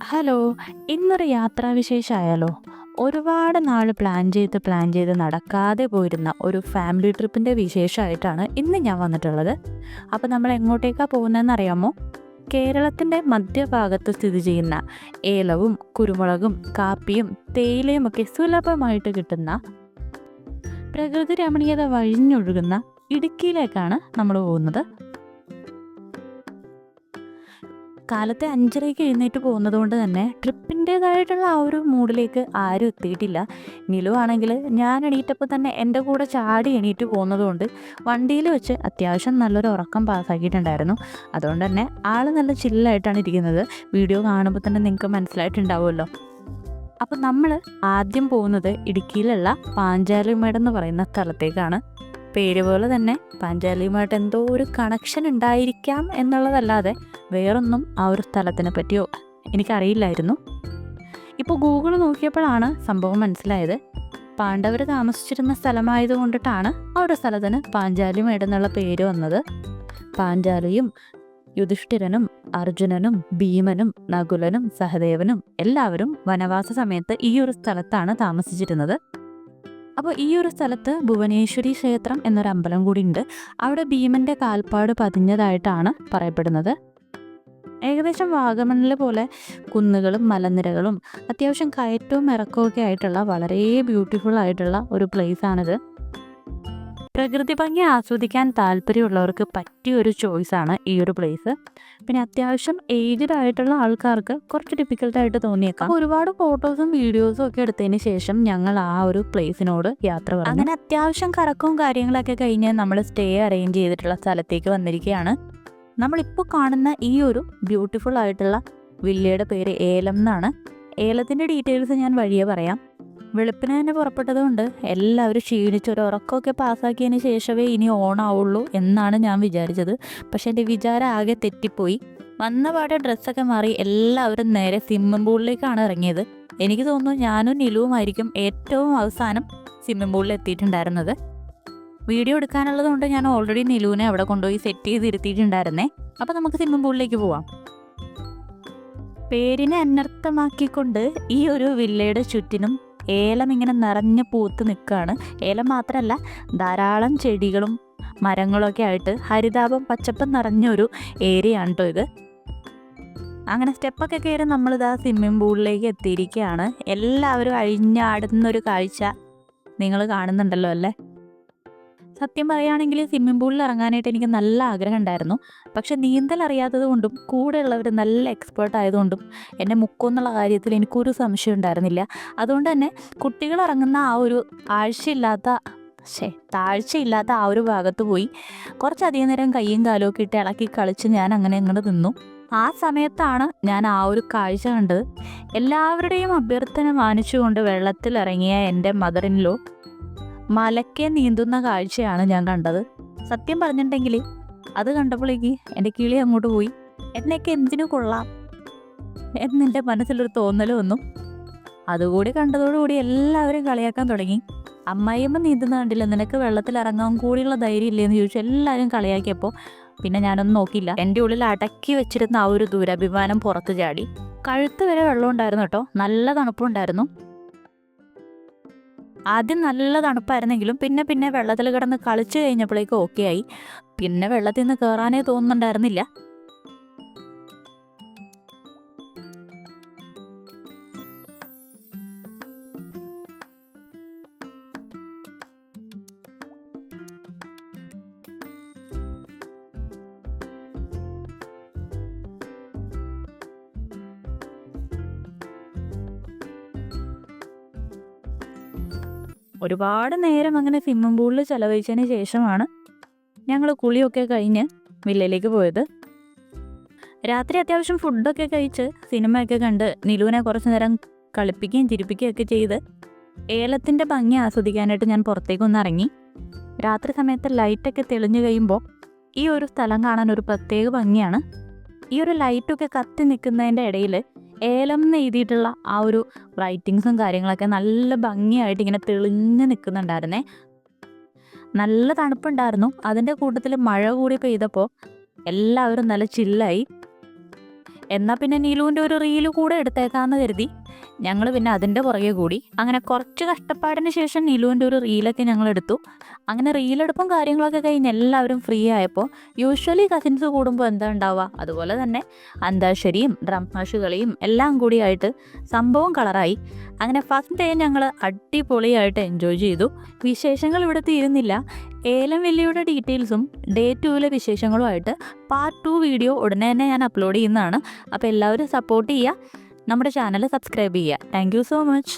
Hello, ഇന്നൊരു യാത്രാവിശേഷമായാലോ? ഒരുപാട് നാൾ പ്ലാൻ ചെയ്ത് നടക്കാതെ പോയിരുന്ന ഒരു ഫാമിലി ട്രിപ്പിൻ്റെ വിശേഷമായിട്ടാണ് ഇന്ന് ഞാൻ വന്നിട്ടുള്ളത്. അപ്പോൾ നമ്മൾ എങ്ങോട്ടേക്കാണ് പോകുന്നതെന്ന് അറിയാമോ? കേരളത്തിൻ്റെ മധ്യഭാഗത്ത് സ്ഥിതി ചെയ്യുന്ന ഏലവും കുരുമുളകും കാപ്പിയും തേയിലയും ഒക്കെ സുലഭമായിട്ട് കിട്ടുന്ന പ്രകൃതി രമണീയത വഴിഞ്ഞൊഴുകുന്ന ഇടുക്കിയിലേക്കാണ് നമ്മൾ പോകുന്നത്. കാലത്തെ 5:30 എഴുന്നേറ്റ് പോകുന്നത് കൊണ്ട് തന്നെ ട്രിപ്പിൻ്റേതായിട്ടുള്ള ആ ഒരു മൂഡിലേക്ക് ആരും എത്തിയിട്ടില്ല. നിലുവാണെങ്കിൽ ഞാൻ എണീറ്റപ്പോൾ തന്നെ എൻ്റെ കൂടെ ചാടി എണീറ്റ് പോകുന്നത് കൊണ്ട് വണ്ടിയിൽ വെച്ച് അത്യാവശ്യം നല്ലൊരു ഉറക്കം പാസ്സാക്കിയിട്ടുണ്ടായിരുന്നു. അതുകൊണ്ട് തന്നെ ആൾ നല്ല ചില്ലായിട്ടാണ് ഇരിക്കുന്നത്. വീഡിയോ കാണുമ്പോൾ തന്നെ നിങ്ങൾക്ക് മനസ്സിലായിട്ടുണ്ടാവുമല്ലോ. അപ്പം നമ്മൾ ആദ്യം പോകുന്നത് ഇടുക്കിയിലുള്ള പാഞ്ചാലിമേട് എന്ന് പറയുന്ന സ്ഥലത്തേക്കാണ്. പേര് പോലെ തന്നെ പാഞ്ചാലിയുമായിട്ട് എന്തോ ഒരു കണക്ഷൻ ഉണ്ടായിരിക്കാം എന്നുള്ളതല്ലാതെ വേറൊന്നും ആ ഒരു സ്ഥലത്തിനെ പറ്റിയോ എനിക്കറിയില്ലായിരുന്നു. ഇപ്പോൾ ഗൂഗിൾ നോക്കിയപ്പോഴാണ് സംഭവം മനസ്സിലായത്. പാണ്ഡവർ താമസിച്ചിരുന്ന സ്ഥലമായത് കൊണ്ടിട്ടാണ് ആ ഒരു സ്ഥലത്തിന് പാഞ്ചാലിമേട് എന്നുള്ള പേര് വന്നത്. പാഞ്ചാലിയും യുധിഷ്ഠിരനും അർജുനനും ഭീമനും നകുലനും സഹദേവനും എല്ലാവരും വനവാസ സമയത്ത് ഈ ഒരു സ്ഥലത്താണ് താമസിച്ചിരുന്നത്. അപ്പോൾ ഈ ഒരു സ്ഥലത്ത് ഭുവനേശ്വരി ക്ഷേത്രം എന്നൊരു അമ്പലം കൂടി ഉണ്ട്. അവിടെ ഭീമൻ്റെ കാൽപ്പാട് പതിഞ്ഞതായിട്ടാണ് പറയപ്പെടുന്നത്. ഏകദേശം വാഗമണ്ണിൽ പോലെ കുന്നുകളും മലനിരകളും അത്യാവശ്യം കയറ്റവും ഇറക്കവും ഒക്കെ ആയിട്ടുള്ള വളരെ ബ്യൂട്ടിഫുൾ ആയിട്ടുള്ള ഒരു പ്ലേസാണിത്. പ്രകൃതി ഭംഗി ആസ്വദിക്കാൻ താല്പര്യമുള്ളവർക്ക് പറ്റിയൊരു ചോയ്സാണ് ഈ ഒരു പ്ലേസ്. പിന്നെ അത്യാവശ്യം ഏജ്ഡ് ആയിട്ടുള്ള ആൾക്കാർക്ക് കുറച്ച് ഡിഫിക്കൽട്ടായിട്ട് തോന്നിയേക്കാം. ഒരുപാട് ഫോട്ടോസും വീഡിയോസും ഒക്കെ എടുത്തതിന് ശേഷം ഞങ്ങൾ ആ ഒരു പ്ലേസിനോട് യാത്ര പറഞ്ഞു. അങ്ങനെ അത്യാവശ്യം കറക്കവും കാര്യങ്ങളൊക്കെ കഴിഞ്ഞ് നമ്മൾ സ്റ്റേ അറേഞ്ച് ചെയ്തിട്ടുള്ള സ്ഥലത്തേക്ക് വന്നിരിക്കുകയാണ്. നമ്മളിപ്പോൾ കാണുന്ന ഈ ഒരു ബ്യൂട്ടിഫുൾ ആയിട്ടുള്ള വില്ലയുടെ പേര് ഏലം എന്നാണ്. ഏലത്തിൻ്റെ ഡീറ്റെയിൽസ് ഞാൻ വഴിയെ പറയാം. വെളുപ്പിന് തന്നെ പുറപ്പെട്ടതുകൊണ്ട് എല്ലാവരും ക്ഷീണിച്ചൊരു ഉറക്കമൊക്കെ പാസ്സാക്കിയതിന് ശേഷമേ ഇനി ഓണാവുള്ളൂ എന്നാണ് ഞാൻ വിചാരിച്ചത്. പക്ഷെ എൻ്റെ വിചാരം ആകെ തെറ്റിപ്പോയി. വന്ന പാടെ ഡ്രസ്സൊക്കെ മാറി എല്ലാവരും നേരെ സ്വിമ്മിംഗ് പൂളിലേക്കാണ് ഇറങ്ങിയത്. എനിക്ക് തോന്നുന്നു ഞാനും നിലുവുമായിരിക്കും ഏറ്റവും അവസാനം സ്വിമ്മിംഗ് പൂളിൽ എത്തിയിട്ടുണ്ടായിരുന്നത്. വീഡിയോ എടുക്കാനുള്ളത് കൊണ്ട് ഞാൻ ഓൾറെഡി നിലുവിനെ അവിടെ കൊണ്ടുപോയി സെറ്റ് ചെയ്തിരുത്തിയിട്ടുണ്ടായിരുന്നേ. അപ്പോൾ നമുക്ക് സ്വിമ്മിംഗ് പൂളിലേക്ക് പോവാം. പേരിനെ അനർത്ഥമാക്കിക്കൊണ്ട് ഈ ഒരു വില്ലയുടെ ചുറ്റിനും ഏലം ഇങ്ങനെ നിറഞ്ഞ് പൂത്ത് നിൽക്കുകയാണ്. ഏലം മാത്രമല്ല, ധാരാളം ചെടികളും മരങ്ങളൊക്കെ ആയിട്ട് ഹരിതാപം പച്ചപ്പം നിറഞ്ഞൊരു ഏരിയ ആണ് കേട്ടോ ഇത്. അങ്ങനെ സ്റ്റെപ്പൊക്കെ കയറി നമ്മളിതാ സ്വിമ്മിംഗ് പൂളിലേക്ക് എത്തിയിരിക്കുകയാണ്. എല്ലാവരും അഴിഞ്ഞാടുന്നൊരു കാഴ്ച നിങ്ങൾ കാണുന്നുണ്ടല്ലോ അല്ലേ. സത്യം പറയുകയാണെങ്കിൽ സ്വിമ്മിംഗ് പൂളിൽ ഇറങ്ങാനായിട്ട് എനിക്ക് നല്ല ആഗ്രഹം ഉണ്ടായിരുന്നു. പക്ഷെ നീന്തൽ അറിയാത്തത് കൊണ്ടും കൂടെയുള്ളവർ നല്ല എക്സ്പേർട്ട് ആയതുകൊണ്ടും എന്നെ മുക്കുമെന്നുള്ള കാര്യത്തിൽ എനിക്കൊരു സംശയം ഉണ്ടായിരുന്നില്ല. അതുകൊണ്ട് തന്നെ കുട്ടികൾ ഇറങ്ങുന്ന ആ ഒരു താഴ്ചയില്ലാത്ത ആ ഒരു ഭാഗത്ത് പോയി കുറച്ചധികം നേരം കയ്യും കാലും ഒക്കെ ഇട്ട് ഇളക്കി കളിച്ച് ഞാൻ അങ്ങനെ അങ്ങോട്ട് നിന്നു. ആ സമയത്താണ് ഞാൻ ആ ഒരു കാഴ്ച കണ്ടത്. എല്ലാവരുടെയും അഭ്യർത്ഥന മാനിച്ചുകൊണ്ട് വെള്ളത്തിലിറങ്ങിയ എൻ്റെ മദർ ഇൻ ലോ മലക്കെ നീന്തുന്ന കാഴ്ചയാണ് ഞാൻ കണ്ടത്. സത്യം പറഞ്ഞിട്ടുണ്ടെങ്കിൽ അത് കണ്ടപ്പോഴേക്ക് എൻ്റെ കിളി അങ്ങോട്ട് പോയി. എന്നൊക്കെ എന്തിനു കൊള്ളാം എന്നെൻ്റെ മനസ്സിലൊരു തോന്നൽ വന്നു. അതുകൂടി കണ്ടതോടുകൂടി എല്ലാവരും കളിയാക്കാൻ തുടങ്ങി. അമ്മായിയമ്മ നീന്തുന്ന കണ്ടില്ല, നിനക്ക് വെള്ളത്തിൽ ഇറങ്ങാൻ കൂടിയുള്ള ധൈര്യം ഇല്ലേന്ന് ചോദിച്ചു എല്ലാവരും കളിയാക്കിയപ്പോൾ പിന്നെ ഞാനൊന്നും നോക്കിയില്ല. എൻ്റെ ഉള്ളിൽ അടക്കി വെച്ചിരുന്ന ആ ഒരു ദുരഭിമാനം പുറത്ത് ചാടി. കഴുത്ത് വരെ വെള്ളം ഉണ്ടായിരുന്നു കേട്ടോ. നല്ല തണുപ്പുണ്ടായിരുന്നു. ആദ്യം നല്ല തണുപ്പായിരുന്നെങ്കിലും പിന്നെ വെള്ളത്തിൽ കിടന്ന് കളിച്ചു കഴിഞ്ഞപ്പോഴേക്കും ഓക്കെ ആയി. പിന്നെ വെള്ളത്തിൽ നിന്ന് കയറാനേ തോന്നുന്നുണ്ടായിരുന്നില്ല. ഒരുപാട് നേരം അങ്ങനെ സ്വിമ്മിംഗ് പൂളിൽ ചെലവഴിച്ചതിന് ശേഷമാണ് ഞങ്ങൾ കുളിയൊക്കെ കഴിഞ്ഞ് വില്ലയിലേക്ക് പോയത്. രാത്രി അത്യാവശ്യം ഫുഡൊക്കെ കഴിച്ച് സിനിമയൊക്കെ കണ്ട് നിലുവിനെ കുറച്ച് നേരം കളിപ്പിക്കുകയും ചിരിപ്പിക്കുകയൊക്കെ ചെയ്ത് ഏലത്തിൻ്റെ ഭംഗി ആസ്വദിക്കാനായിട്ട് ഞാൻ പുറത്തേക്കൊന്ന് ഇറങ്ങി. രാത്രി സമയത്ത് ലൈറ്റൊക്കെ തെളിഞ്ഞു കഴിയുമ്പോൾ ഈ ഒരു സ്ഥലം കാണാൻ ഒരു പ്രത്യേക ഭംഗിയാണ്. ഈ ഒരു ലൈറ്റൊക്കെ കത്തി നിൽക്കുന്നതിൻ്റെ ഇടയിൽ ഏലം എന്ന് എഴുതിയിട്ടുള്ള ആ ഒരു റൈറ്റിങ്സും കാര്യങ്ങളൊക്കെ നല്ല ഭംഗിയായിട്ട് ഇങ്ങനെ തെളിഞ്ഞ് നിൽക്കുന്നുണ്ടായിരുന്നേ. നല്ല തണുപ്പുണ്ടായിരുന്നു. അതിൻ്റെ കൂട്ടത്തിൽ മഴ കൂടി പെയ്തപ്പോൾ എല്ലാവരും നല്ല ചില്ലായി. എന്നാൽ പിന്നെ നീലുവിൻ്റെ ഒരു റീല് കൂടെ എടുത്തേക്കാമെന്ന് കരുതി ഞങ്ങൾ പിന്നെ അതിൻ്റെ പുറകെ കൂടി. അങ്ങനെ കുറച്ച് കഷ്ടപ്പാടിന് ശേഷം നീലുവിൻ്റെ ഒരു റീലൊക്കെ ഞങ്ങൾ എടുത്തു. അങ്ങനെ റീലെടുപ്പും കാര്യങ്ങളൊക്കെ കഴിഞ്ഞ് എല്ലാവരും ഫ്രീ ആയപ്പോൾ യൂഷ്വലി കസിൻസ് കൂടുമ്പോൾ എന്താ ഉണ്ടാവുക, അതുപോലെ തന്നെ അന്താക്ഷരിയും ഡ്രംമാഷ് കളിയും എല്ലാം കൂടിയായിട്ട് സംഭവം കളറായി. അങ്ങനെ ഫസ്റ്റ് ഡേ ഞങ്ങൾ അടിപൊളിയായിട്ട് എൻജോയ് ചെയ്തു. വിശേഷങ്ങൾ ഇവിടെ തീരുന്നില്ല. ഏലം വെല്ലിയുടെ ഡീറ്റെയിൽസും ഡേ 2 വിശേഷങ്ങളുമായിട്ട് പാർട്ട് 2 വീഡിയോ ഉടനെ തന്നെ ഞാൻ അപ്ലോഡ് ചെയ്യുന്നതാണ്. അപ്പോൾ എല്ലാവരും സപ്പോർട്ട് ചെയ്യുക, നമ്മുടെ ചാനൽ സബ്സ്ക്രൈബ് ചെയ്യുക. Thank you so much.